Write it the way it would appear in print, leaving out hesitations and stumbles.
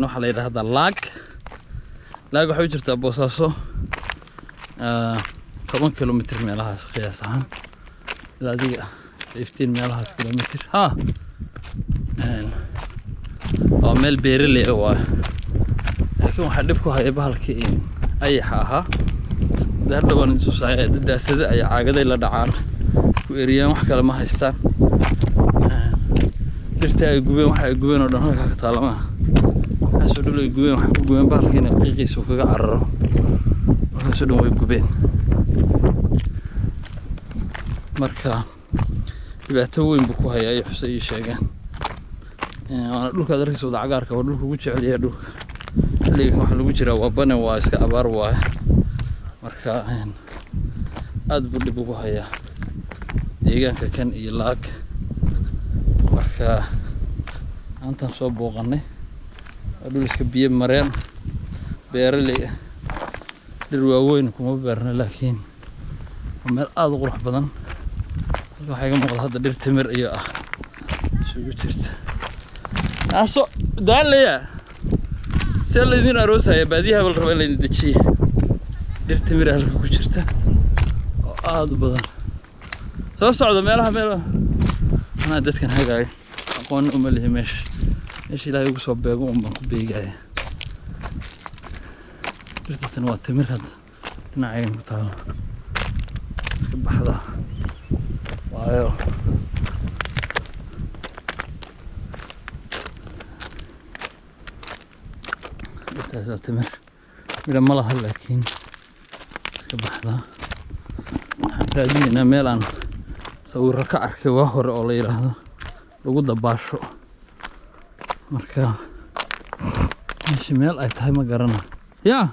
waxa la yiraahdaa laag waxa jirta boosaaso 10 kilomitir meelahaas qiyaas ahaan ilaa adiga 15 meelahaas kilomitir oo meel beeraley ah laakiin waxa dib ku hayay bahalkii ayaxa ahaa dadban intuu saayay dadaasada ay caagaday la dhacaan ku eriyaan wax kale ma haystaan dirta ay gubeen waxa ay gubeen oo dhan halka ka taalama soo dhulay gubeen waxa ku gubeen bahalkiina qiiqiisu kaga cararo waxa soo dhan way gubeen marka dhibaato weyn buu ku hayay xusay sheegan ana dhulka darkiisa wada cagaarka oo dhulku ugu jecel yahay dhulka xilliga waxa lagu jira waa bana waa iska abaar waa marka aad buu dib ugu hayaa deegaanka kan iyo laag marka aantan soo booqanay dhul iska biyo mareen beeraley dhir waaweyn kuma beerna laakiin meel aad u qurux badan waxay ka muuqda hadda dhir timir iyo ah isugu jirta aso daalaya سلذين أروسها يا باديها بالربع اللي ندشيه درت مرة هالكوشرته بدر صعد مالها أنا دت كان هاي أقول اللي مش لا يقص بيقوم بيجي درت تنوات تمر هذا نعيم تعال بحذا وايو تازال تمر إلى ملها لكن كبحضة راجعين ميلان صور ركع كواهر أولي هذا لقود باشو مركا مش ميل أي تاي ما قرنا يا